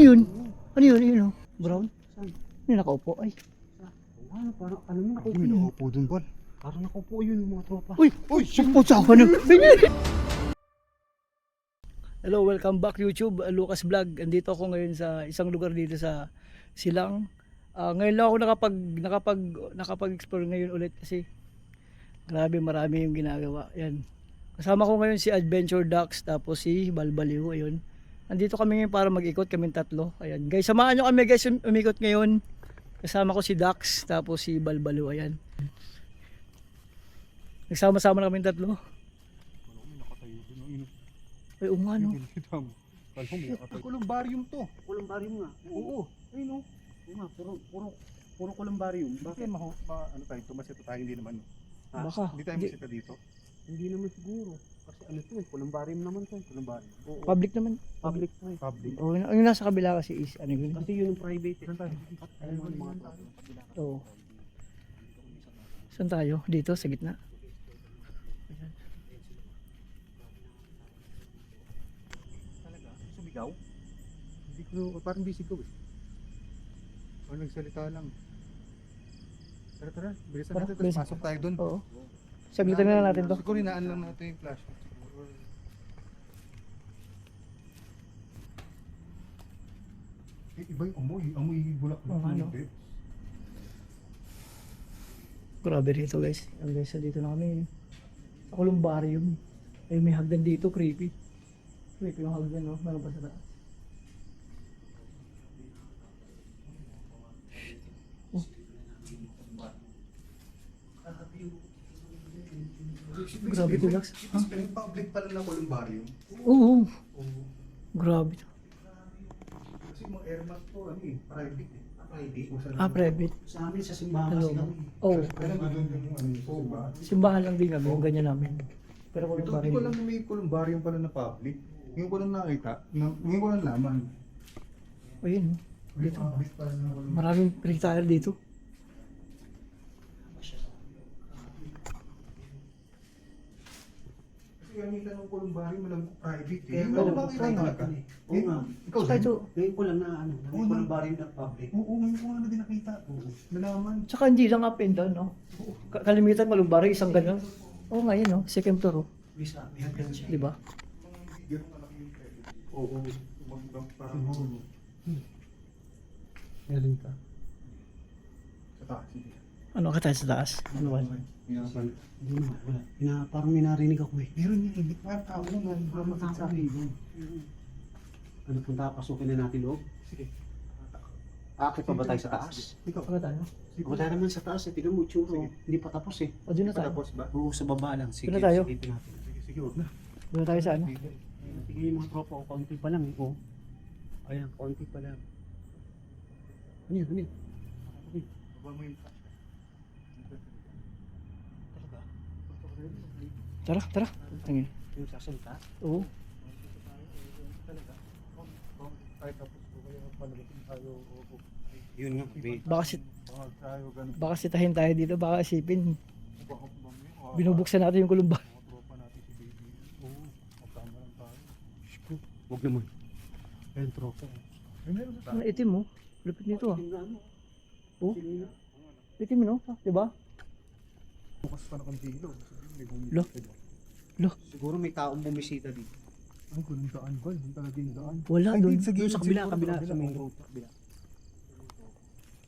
yun? Ano yun? Yun, oh. Brown? Saan? Ano nakaupo? Ay. Ano, parang ano mo nakaupo May yun? nakaupo dun, Bon. Parang nakaupo yun yung mga tropa. Uy! Pagputsa ka na. Hello, welcome back YouTube, Lucas Vlog. Andito ako ngayon sa isang lugar dito sa Silang. Ngayon lang ako nakapag-explore ngayon ulit kasi grabe marami yung ginagawa. Yan. Kasama ko ngayon si Adventure Ducks tapos si Balbaliw. Ayun. Andito kami ngayon para mag-ikot kaming tatlo. Ayan. Guys, samahan nyo kami guys umikot ngayon. Kasama ko si Ducks tapos si Balbaliw. Ayan. Nagsama-sama na kaming tatlo. Nakatayo dun. Ay, umano. Columbarium to. Columbarium nga. Oo. Ayun o. Oo nga, puro columbarium. Bakit ano tayo, tumasita tayo, hindi naman. Baka. Hindi tayo masita dito. Hindi naman siguro. Kasi ano to eh, columbarium naman to. Columbarium. Oo. Public naman. Public to eh. Public. Oh, yung nasa kabila kasi is ano yun? Kasi yun yung private eh. Saan tayo? Ayun yung mga tropa. Oo. Saan tayo? Dito sa gitna. Sumigaw? Hindi ko, parang di sigaw eh. O nagsalita lang. Tara, bilisan Tara, natin, tapos bilisan. pasok tayo dun. Oo. Saglitan na lang natin to. Siguro inaan lang natin yung flash. Iba yung amoy bulak-bulak. Oo, ano? Grabe rito guys. Ang guys, dito na kami. Sa columbarium. Ay, may hagdan dito, creepy. Creepy yung hagdan, no? Meron pa sa taas. Oh. Grabe to, Dax. Ha? Public pala na columbarium. Oo. Oo. Grabe to. Kasi mga airmat to, ano eh, private eh. Private. Private. Sa amin sa simbahan Hello. kasi kami. Oo. Kaya doon yung ano yung simbahan. Simbahan lang din kami, yung ganyan namin. Pero Ito, hindi ko lang may columbarium pala na public. Ngayon ko lang nakita, ngayon ko lang naman. Ayun, May dito. public pala na columbarium. Maraming retire dito. Kasi gamita ng columbarium, alam ko private eh. Kaya Yung nga, ano ba kita talaga? Oo nga. Ikaw Saka din? ito, Ngayon ko lang na ano, Oo, may columbarium na public. Oo, ngayon ko lang na din nakita. Nalaman. tsaka hindi lang up and down, no? Kalimitan malumbari, isang ganun. Oo nga yun, no? Second floor, oh. May hagdan siya. Di ba? Ganun kalaki yung credit. Oo. Umagdang parang Meron ka. sa taas. Sige. Ano ka tayo sa taas? Ano ba? Pinapal. Hindi na, wala. Parang may narinig ako eh. Meron yan, hindi parang tao na lumakit sa akin. Ano punta, pasukin na natin loob? Sige. Akit pa ba tayo sa taas? Ikaw. Ano tayo? Wala naman sa taas eh, tignan mo tsura. Sige. Hindi pa tapos eh. O, doon na tayo. Patapos ba? Oo, sa baba lang. Sige, Doon na tayo. sige natin. Sige, huwag na. Doon na tayo sa ano? Tingnan yung mga tropa ko, kaunti pa lang eh. Oh. Ayan, kaunti pa lang. Ano yun, ano yun? Baba mo yung flash. Talaga? Tara, tara. Tingin. Yung sasalita? Oo. Talaga. Kahit tapos ko kaya palagatin tayo. Yun nga, wait. Baka tayo ganun. Baka sitahin tayo dito, baka isipin. Baka mamaya. Binubuksan natin yung kulumba. Mga tropa natin si baby. Oo. Magkama lang tayo. Huwag naman. Ayan, tropa. Ay, meron na Ano itim mo? Lupit nito ah. Tingnan mo. Oh, itim no? Di ba? bukas pa na kandilo. May Lo. bumili. Siguro may taong bumisita dito. Ay, ganun daan ba? Yung talaga yung daan. Wala Ay, doon. di, sa Doon gilid sa kabila, siguro, kabila, kabila. sa main road. Kabila.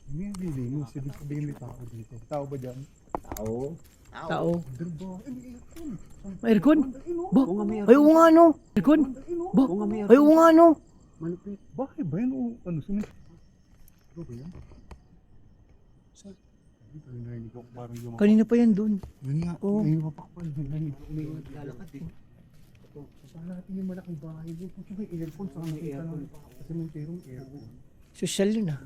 May lilinis. Ibig sabihin may tao dito. Tao ba dyan? Tao? Tao. Andun ba? Ay, may aircon. May aircon? Ba? Oo nga, may Ay, oo nga no. Aircon? Ba? Oo nga, may Ay, oo nga no. Malupit. Bakit ba yan? O ano? Sunod? Ano ba yan? Saan? Dito narinig ako parang yung Kanina pa yan doon. Yun nga. Oo. May mapakpal. Narinig ako. May lalakad eh. Saan natin yung malaking bahay doon? Kung may aircon, saan May nakita aircon. ng kasi may terong aircon. Social yun ah.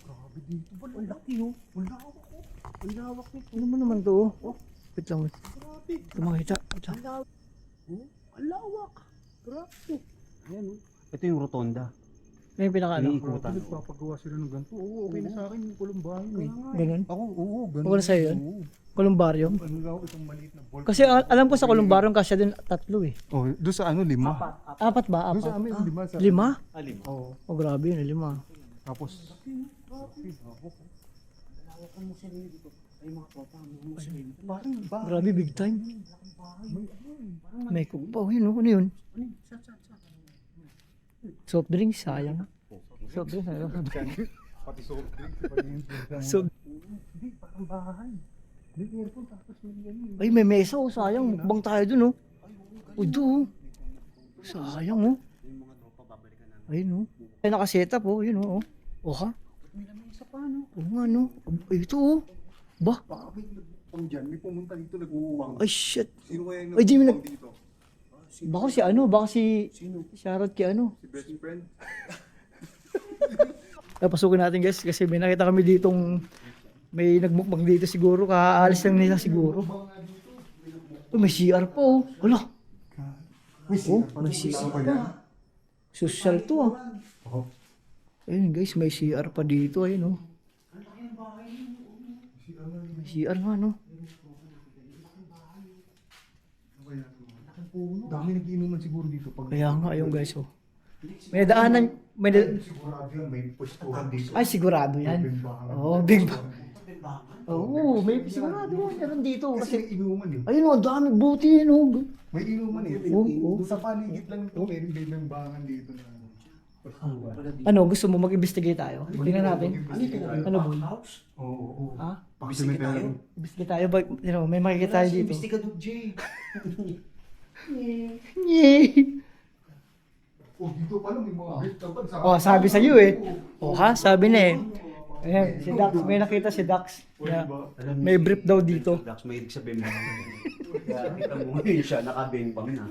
Grabe dito ba? Ang laki oh. Ang lawak oh. Ang lawak nito. Ano mo naman to? Oh. Wait lang. Wait. Grabe. Tumakita. Ito. Ang lawak. Oh, ang lawak. Grabe. Ayan oh. Ito yung rotonda. May pinaka ano? May ikutan. Nagpapagawa sila ng ganito. Oo, okay na sa akin yung kulumbahin eh. Ganun. Ako, oo, ganun. Okay na sa'yo yun? Oo. Columbarium. Ano daw itong maliit na ball? Kasi alam ko sa Columbarium kasya din 3 eh. Oh, doon sa ano, 5. Apat ba? Doon sa Apat? amin, 5. Sa, 5? Oo. Oh, grabe yun, 5. Tapos, parang ba? Grabe, big time. May kubaw, yun oh. Ano yun? Soft drinks, sayang. Soft drinks, sayang. Pati soft drink. Pati yung So, Hindi, parang bahay. May aircon tapos may ganun. ay, may mesa oh, sayang. Mukbang tayo dun oh. Uy, do oh. Sayang oh. Ayun oh. Ay, nakaset up oh, yun oh. Oh ha? May lamesa pa, no? Oo nga no. Ay, ito oh. Ba? Baka may nagpang dyan. May pumunta dito, nag-uuwang. Ay, shit. Sino kaya yung Ay, Jimmy, nagpang dito? Baka si ano, baka si... Sino? Shoutout kay ano. Si best friend? Pasukin natin guys kasi may nakita kami ditong may nagmukbang dito siguro, kaalis lang nila siguro. Oh, may CR pa oh. Wala. May Oh, may CR pa. Social to ah. Oh. Ayun guys, may CR pa dito ayun oh. May CR nga no. Dami nag-iinuman siguro dito. Pag Kaya nga ayun guys oh. May daanan, sigurado yan, may postuhan dito. ay sigurado yan. Oh, big ba? Oo, may sigurado meron dito Kasi kasi may inuman eh. ayun oh, dami buti yun oh. May inuman eh. Oo. Sa paligid lang ito, may bimbangan dito na. Ano, gusto mo mag-investigate tayo? Tingnan natin. Ano ba? Oo, oo. Ha? Pakisimi tayo. Investigate tayo ba? You know, may makikita tayo dito. Investigador J. Yay! Oh, dito pala may mga brief na ba? Oh, sabi sa iyo eh. Oh ha, sabi na eh. Ayan, si Dax, may nakita si Dax. Yeah. May brief daw dito. Dax, may ibig sabihin mo. Kaya kita mo ngayon siya, nakabeng-bang na.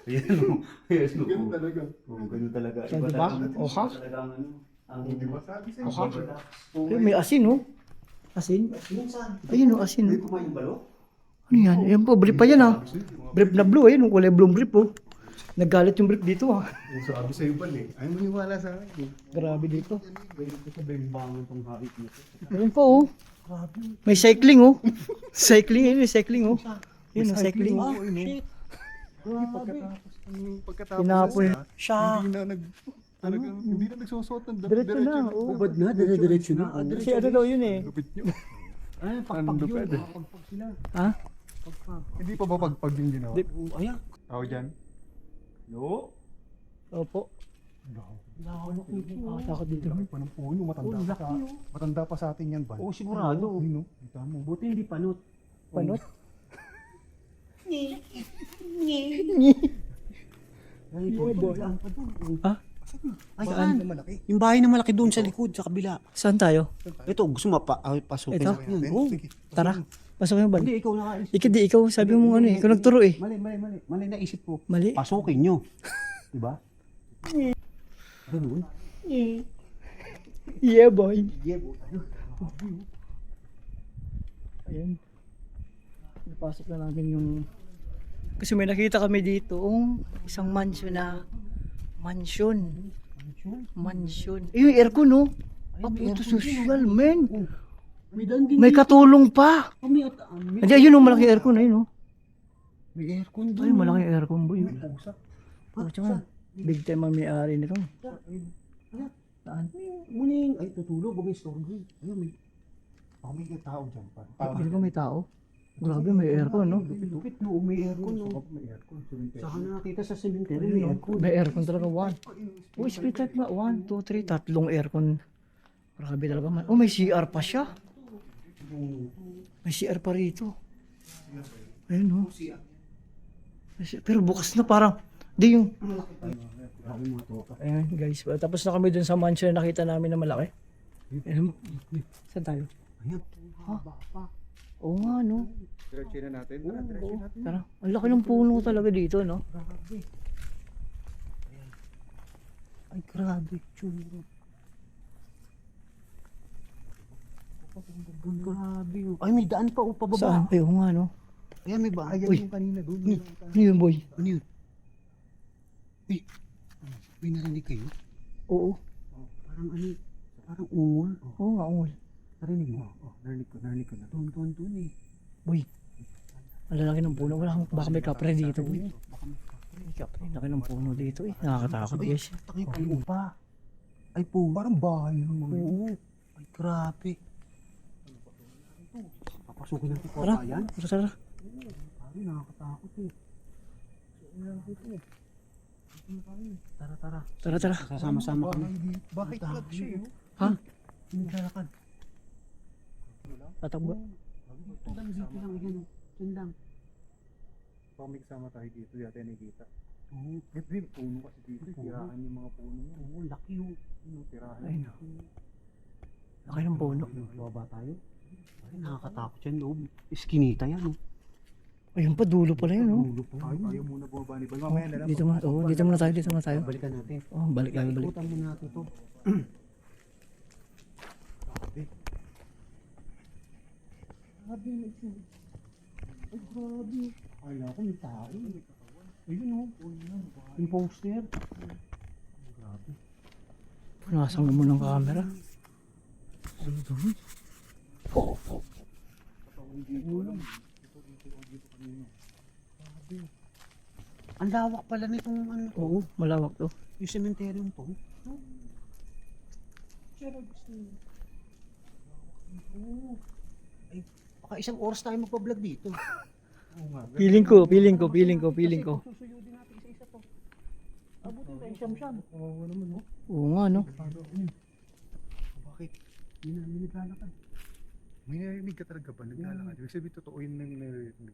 Ayan o. Ayan o. Ganun talaga. Oo, ganun talaga. So, diba? O, ha? Talaga ang ano. Ang Di ba sabi sa'yo? Oh, ha? Ayun, may asin oh. Asin? Ayun oh, asin May oh. kumain balo? Ano yan? Ayan po, brief pa yan ah. Brief na blue, ayun, kulay blue brief oh. Naggalit yung brief dito ah. Yung sabi sa'yo pala eh. Ayaw maniwala sa akin. Grabe dito. Pwede ko sa bembangan tong hayop nito. Ayun po oh. May cycling oh. Cycling, ayun, cycling oh. Yun oh, cycling. Oo, Ah, yun, oh. shit. Pagkatapos Tinapoy siya. hindi na hindi na nagsusuot ng Diretso na, oh. Ubad na, dire-diretso na. Kasi ano daw yun eh. Lupit nyo. Ay, Anong lupit eh. Pagpag sila. Ha? Hindi pa ba pagpag yung ginawa? Ayan. Tao dyan? No? Opo. Takot dito. Laki pa ng puno, matanda pa sa atin yan ba? Oo, sigurado. Ayun, no? Kita mo. Buti hindi panot. Panot? Ay, boy. Ha? Ay, Saan? Malaki. Yung bahay na malaki doon sa likod, sa kabila. Saan tayo? Ito, gusto mo pasukin. Ito? Yan. Oo. Tara. Pasok yung bal. Hindi, ikaw nakaalis. Ikaw, sabi mo ano eh. Ikaw nagturo eh. Mali. Mali naisip ko. Mali. Pasukin nyo. Diba? Ganun. Yeah boy. Ayun. Napasok na namin yung... Kasi may nakita kami dito, isang mansion na... Mansion. Eh, yung aircon, no? Ito social, man. May daan din. May katulong pa. May Hindi, ayun, oh, malaki aircon, ayun, oh. may aircon doon. Ay, malaki aircon, boy. Ah, Tsaka, big time ang may-ari nito. Saan? Muning. Ay, tutulog. May storage. Ayun, may... Baka may tao dyan pa. Hindi ko may tao. Grabe, may aircon, no? Lupit, no? May aircon, no? May aircon. Saka nakakita sa cemetery, may aircon. May aircon talaga, 1. Oh, split type nga, 1, 2, 3, tatlong aircon. Grabe talaga man. Oh, may CR pa siya. May CR pa rito. Ayun, oh. Pero bukas na parang, di yung... Ayan, guys. Tapos na kami dun sa mansion na nakita namin na malaki. Ayun. Saan tayo? Ayan. Ha? Oo nga, no? Diretso na natin. Oo. Tara. Ang laki ng puno talaga dito, no? Grabe. Ay, grabe. Tsura. Grabe. Ay, may daan pa o pababa. Saan? Ay, oo nga, no? Ayan, may bahay. Uy. Yung kanina doon. Ano yun, boy? Ano yun? Uy. May narinig kayo? Oo. Parang ano, parang ungol. Oo nga, ungol. Narinig mo? Oh, narinig ko na. Doon eh. Boy, ang lalaki ng puno. Wala akong, baka may kapre dito, boy. Baka May kapre, laki ng puno dito eh. Nakakatakot, guys. takip ang upa. Ay po. Parang bahay ng mga Oo. Ay grabe. Papasukin natin ko Tara, pa yan. tara. Ay nakakatakot eh. Tara. Tara. Sasama-sama kami. Bahay club siya eh. Ha? Naglalakad. Tatakbo. Ito lang dito lang yan. Yan lang. Baka may kasama tayo dito, yata nakikita. Oo. May puno kasi dito, tiraan yung mga puno niya. Oo, laki yung Tirahan. Ayun. Laki ng puno. Baba tayo. Ay, nakakatakot yan loob. Iskinita yan. Oh. Ayun pa, dulo pala yun, oh. Dulo po. Ayaw muna bumaba ni Bal. Mamaya na lang. Dito muna tayo. Balikan natin. Oh, balik. Ikutan mo natin to. Grabe na ito. Ay, grabe. Akala ko may tao. Ayun o. Yung poster. Grabe. Punasan mo ng camera. Ano doon? Ang lawak pala nitong ano to. Oo, malawak to. Yung cementerium to. Ay, baka isang oras tayo magpa-vlog dito. Feeling ko. Susuyudin natin isa-isa to. Abutin tayo siyam-siyam. Oo naman, no? Oo nga, no? Bakit? Hindi namin naglalakad. May narinig ka talaga ba? Naglalakad. Ibig sabihin, totoo yung narinig mo.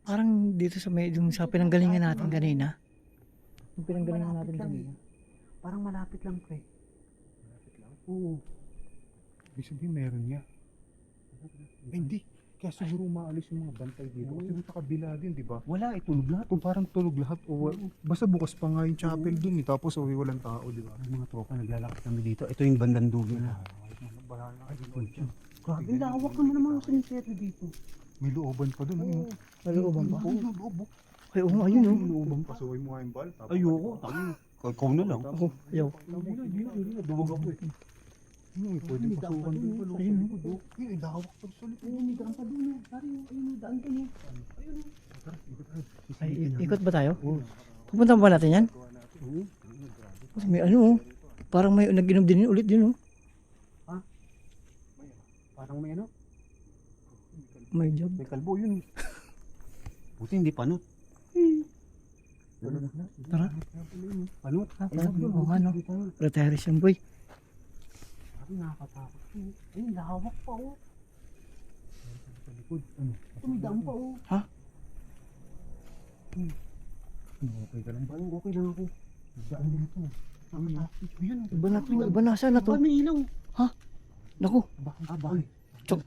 Parang dito sa sa pinanggalingan natin kanina. Yung pinanggalingan natin Malapit lang kanina. Parang malapit lang, pre. Malapit lang. Oo. Ibig sabihin, meron niya. Ay, hindi. Kaya siguro umaalis yung mga bantay dito. Kasi sa kabila din, di ba? Wala, itulog lahat. Kung parang tulog lahat. Basta bukas pa nga yung chapel dun. Tapos walang tao, di ba? Ang mga tropa naglalakad kami dito. Ito yung bandang dulo na. Bahala ka dito. Grabe, lawak naman ang mga cemetery dito. May looban pa dun. Ano? Malooban ba? Oo, loob. Ay, oo nga, yun, oh. Looban pa. Pasuway mo nga yung bal. Ayoko. Ikaw na lang. Ako, ayaw. Hindi. Duwag ako eh. Ano, pwede pasukan dun pa. Ayun, Ay, lawak pa sa likod. May daan pa doon. Ayun, daan ka niya. Ay, ikot ba tayo? Pupunta ba natin yan? Oo. Kasi may ano, oh. Parang may nag-inom din ulit yun, oh. Parang may ano? May job. May kalbo yun. Buti hindi panot. Tara. Panot? Oo nga, no? Retirees yan, boy. Sabi nakakatakot. Ay, lawak pa oh. Sa likod. Ano? Tumidaan pa oh. Ha? Okay ka lang. Parang okay lang ako. Saan dito? Nakakatakot. Ayun. Iba na to, iba na. Saan na to? May ilaw. Naku, Bakit? Chok.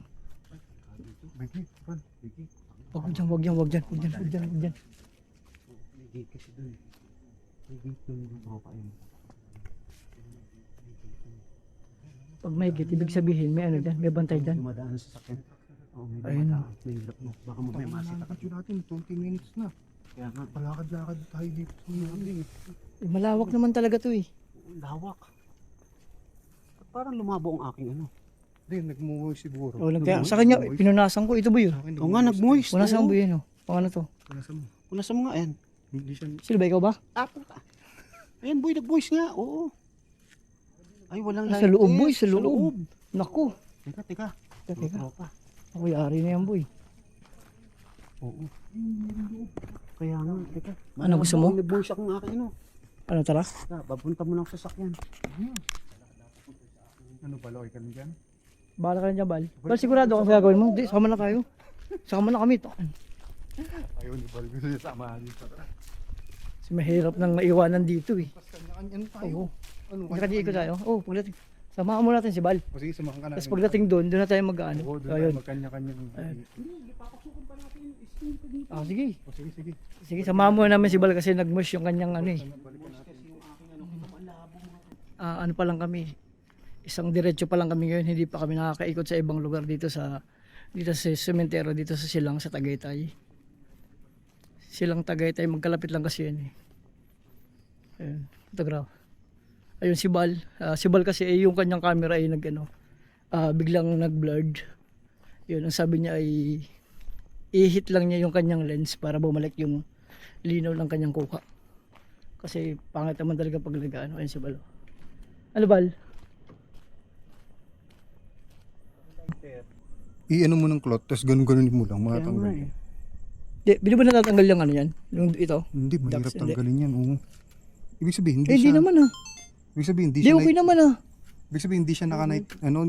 Bigay, Bal. Bigay. wag dyan. May gate kasi doon. May gate doon yung tropa yun. Pag may gate, ibig sabihin, may ano dyan, may bantay dyan. Dumadaan sa sakyan. Oo, may Ayun na. dumadaan. May ilap mo. Baka mamaya masita ka. Video natin, 20 minutes na. Kaya nga, Palakad-lakad tayo dito sa mga Eh, malawak naman talaga to, eh. lawak. Ba't parang lumabo ang aking ano? Hindi, nagmumoy siguro. O, kaya, sa kanya, pinunasan ko. Ito ba yun? Oo nga, nag-moist. Punasan mo yun, oh. Pang ano to? Punasan mo. Punasan mo nga yan. Hindi siya. Sino ba, ikaw ba? Tapo ka. Ayan boy, nag-voice nga. Oo. Ay, walang Sa loob, boy, lighter. sa loob. Naku. Teka. Teka. Tropa. Ako, yari na yan, boy. Oo. Kaya nga, teka. Ano, gusto mo? Nag-voice ako ng aking ano. Ano, tara? Papunta mo lang sa sasakyan. Ano ba, Loy? Kami dyan? Bahala ka na dyan, Bal. Bal, sigurado kung gagawin mo. Di, sama na kayo. Sama na kami. Ayaw ni Bal. Gusto niya samahan dito. Kasi mahirap nang maiwanan dito, eh. Tapos kanya-kanya tayo. Oo. Ano? Nakadiiko tayo. Oo, pagdating. Samahan mo natin si Bal. O sige, samahan ka namin. Tapos pagdating doon na tayo mag-ano. Oo, doon So, tayo ayun. magkanya-kanyang. Ayun. Papasukan pa natin yung skin pa dito. Ah, sige. O sige, sige. Sige, samahan mo namin si Bal kasi nag-mush yung kanyang ano, eh. Balikan natin. Kasi yung aking ano, kita mo, ang labo mo. Ano pa lang kami. Isang diretso pa lang kami ngayon. Hindi pa kami nakakaikot sa ibang lugar dito sa sementero, dito sa Silang, sa Tagaytay. Silang Tagaytay, magkalapit lang kasi yan, eh. Ayun, photograph. Ayun si Bal. Si Bal kasi yung kanyang camera ay nag-ano, biglang nag-blurred. Yun, ang sabi niya ay i-hit lang niya yung kanyang lens para bumalik yung linaw ng kanyang kuha. Kasi pangit naman talaga pag nag-ano. Ayun si Balo. Ano Bal? I-ano mo ng cloth, tapos ganun-ganunin mo lang, matanggal. Kaya nga Di ba natatanggal yung ano yan? Yung ito? Hindi, mahirap Ducks, tanggalin yan. Oo. Ibig sabihin, Hindi naman ah. Ibig sabihin, hindi Di siya okay naman ah. Ibig sabihin, hindi siya naka-night,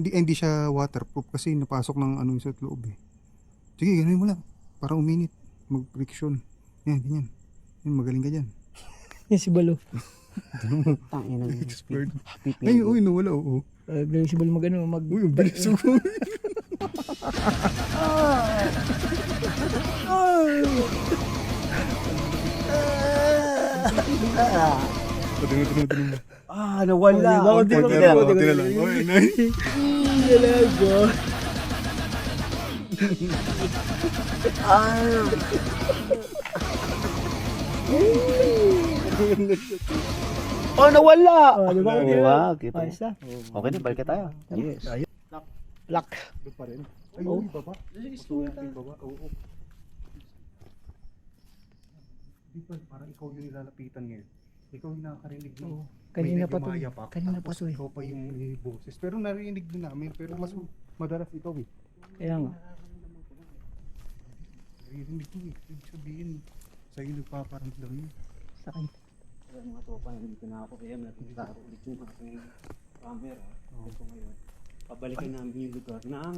hindi siya waterproof kasi napasok ng ano sa loob eh. Sige, gano'n mo lang. Para uminit. Mag-friction. Yan, ganyan. Yan, magaling ka dyan. Yan si Balo. Ganun mo. Tangin ng Expert. pipi. Ay, uy, nawala, oo. Galing si Balo mag-ano. Uy, ang bilis mo. Tunong. Nawala. Oh, di ba? Konti na lang. Uy, nice. Talaga. Nawala. Di ba? Diba? Kita. Ayos na. Okay na, balik tayo. Yes. Lock. Doon pa rin. Ay, uy, baba. Baba, oo. Di ba, parang ikaw yung nilalapitan ngayon. Ikaw yung nakakarinig mo. Kanina May pa to. nagmayapak, Kanina pa tapos to eh. ikaw pa yung may boses. Pero narinig din namin, pero mas madalas ikaw eh. Kaya nga. Narinig ko eh. Ibig sabihin, sa'yo nagpaparamdam yun. Sa akin. Mga tropa, nandito na ako. Kaya natin klaro ulit yung aking camera. Ito ngayon. Pabalikan namin yung lugar ng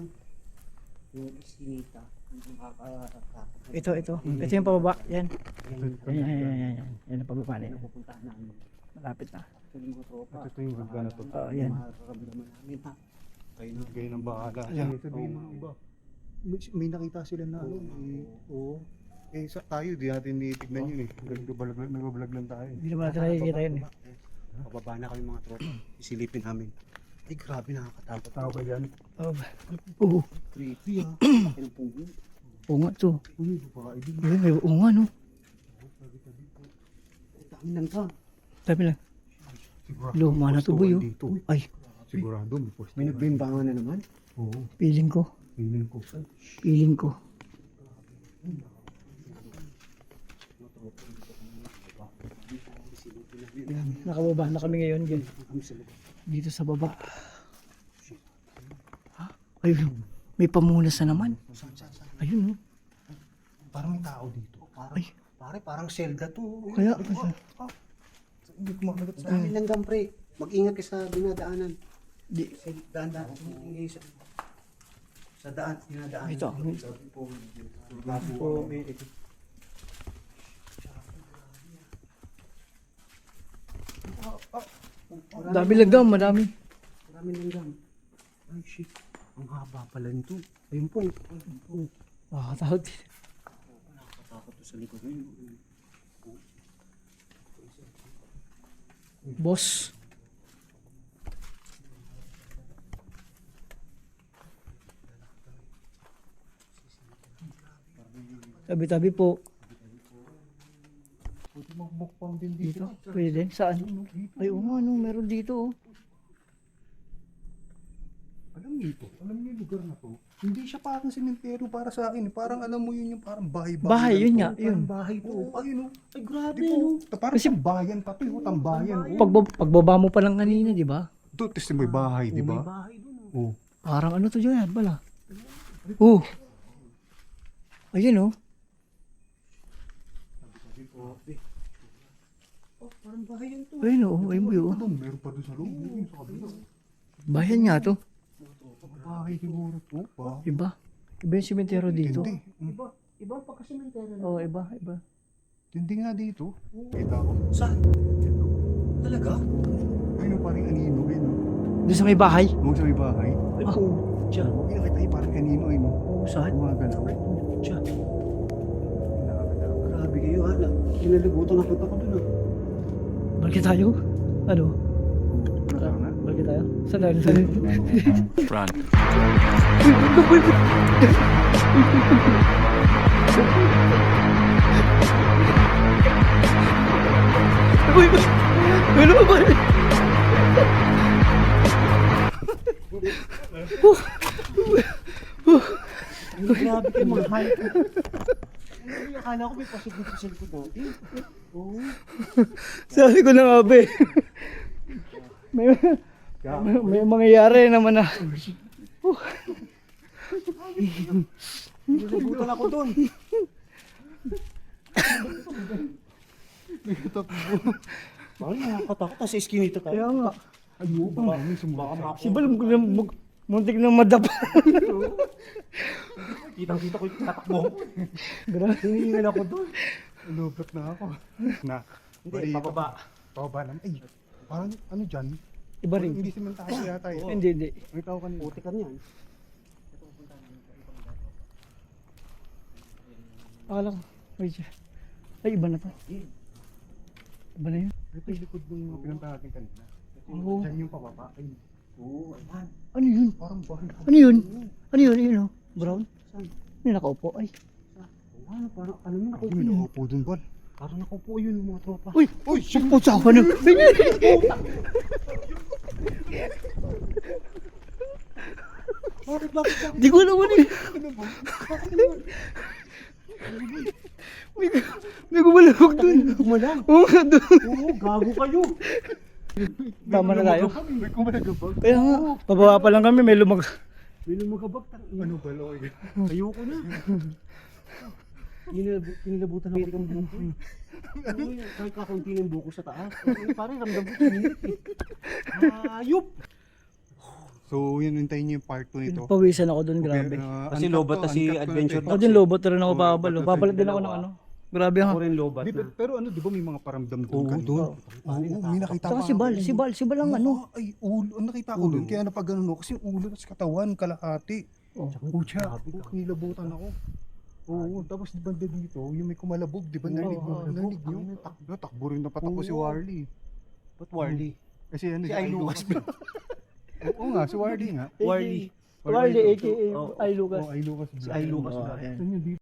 yung iskinita. Yung makakatakot. Ito. Ito yung pababa. Yan. Yan Yan. Yan ang pababa na yan. napupuntahan namin. Malapit na. Ito yung mga tropa. Ito yung hagdan na to. Oo, yan. Makaramdaman namin ha. Kayo ng bahala. Ayan. Sabihin mo ba? May nakita sila na ano. Oo. Tayo, di natin nitignan yun eh. Nagbabalag lang tayo. Hindi naman natin nakikita yun eh. Pababa na kami mga tropa. Isilipin namin. Ay grabe, nakakatakot. Tao ba yan? Oo. Creepy ha. Laki ng punggo. Oo nga to. Uy, babae din. Oo nga no. Dami lang ka. Sabi lang. Sigurado. Luma na to boy oh. Dito. Ay, Sigurado, may posto. May nagbimbangan na naman. Oo, feeling ko. feeling ko. Feeling ko. Yan, nakababa na kami ngayon guys. Dito sa baba. Ha? Ayun, may pamunas na naman. Ayun oh. Parang may tao dito. Ay. Parang Zelda to. Kaya, Hindi ko makalagat sa Dami lang gang pre. Mag-ingat ka sa dinadaanan. di, Daan-daan. Sa daan, dinadaanan. ito. Dami langgam, madami. Marami lang gang. Ay shit. Ang haba pala nito. Ayun po. Nakakatakot. Nakakatakot to sa likod ngayon. Boss. Tabi-tabi po. Pwede mag-mukbang din dito. Dito. Pwede. Saan? Ay, oo nga, no, meron dito. Oh. Alam niyo ito. Alam niyo yung lugar na to. Hindi siya parang sementeryo para sa akin. Parang alam mo yun yung parang bahay-bahay. Bahay, lang yun to. nga, yun. Parang bahay to. Ayun o. Ay grabe Di no. po. Parang Kasi- tambayan pa to. Tambayan. Pagbaba mo pa lang kanina, di ba? Ito, testing may bahay, di May ba? bahay doon. Oo. Parang ano to dyan, bala. Oh. Ayun, oh. Oh, parang bahay yan to. Ayun, oh. Ayun, boy, oh. Doon, meron pa doon sa loob. Yun sa kabila. Bayan nga to. Bahay siguro to. Ba? Iba. Iba yung simentero dito. Hindi. Iba pa kasi mentere na. Oo, iba. Hindi nga dito. Kita ko. Saan? Talaga? Ayun o, parang anino. Ayun o. Doon sa may bahay. Huwag sa may bahay. Ay Ah. po. Diyan. Huwag nakita yung parang anino. Ayun o. Oo, saan? Gumagalaw. Diyan. Grabe kayo ha. Kinalibutan na punta ko dun ha. Balik tayo. Ano? Sana. Balik tayo. Saan tayo? Run. Uy, ano ba? Ay, grabe kayo mga hype. Ay, akala ko may pasok dito sa likod natin. Oo. Sabi ko na nga be. may mangyayari naman na. Nilabutan ako doon. Bakit nakakatakot? Sa iskinita tayo. Kaya nga. Ano ba? Baka mako. Si Bal, muntik na madapa. Kitang-kita ko yung tatakbo. Grabe. Hinihingal ako doon. Lubot na ako. Na. Hindi, pababa. Pababa naman. Ay, parang ano dyan? Iba rin. Hindi simentahan yata eh. Hindi. May tao kanina. Puti ka niyan. Akala ko. Wait siya. Ay, iba na to. Iba na yun. Ito yung likod ng mga pinuntahan natin kanina. Oo. Diyan yung pababa. Ay, Oo, ayan. Ano yun? parang bahay. Ano yun? Ano yun? Yun oh. Brown? Saan? May nakaupo. Ay. Ano, parang, ano mo, Ay, nakaupo may yun. nakaupo dun, Bal. Parang nakaupo yun yung mga tropa. Uy! Uy! Pusa ka na! Bakit? Di ko naman eh. May gumalawag dun. Gumalang. Oo nga dun. Oo, gago kayo. Tama na tayo. May kumalagabag. Kaya nga. Pababa pa lang kami. May lumag. May lumagabag. Ano ba, Loy? Ayoko na. Kinilabutan ako ng buko. Oo, kahit kakunti ng buko sa taas. Parang ramdam ko sinilip eh. Ayop! So, yun, hintayin niyo yung part 2 nito. Pawisan ako dun. Grabe. Kasi lobat na si Adventure Ako din lobot rin ako babalo. Babalik din ako ng ano. Grabe ha. Ako rin lobat Di, na. pero ano, di ba may mga paramdam doon Oo, kanina? doon. Oo, may nakita Saka pa si Bal. ako. Si Bal ang ano. Ay, ulo. Ang nakita ko doon, kaya napag ano, kasi yung ulo at katawan, kalahati. Oh. Pucha, kinilabutan ako. Oo, tapos di banda dito, yung may kumalabog, di ba narinig mo? Oo, Narinig nyo? Takbo rin na patakbo si Warley. Ba't Warley? Kasi ano, Si Ay Lucas. Oo nga, si Warley nga. Warley. Warley aka Oh. Ay Lucas. Oo, Ay Lucas. Si Ay Lucas. Oh, ayan. Ano yun, dito?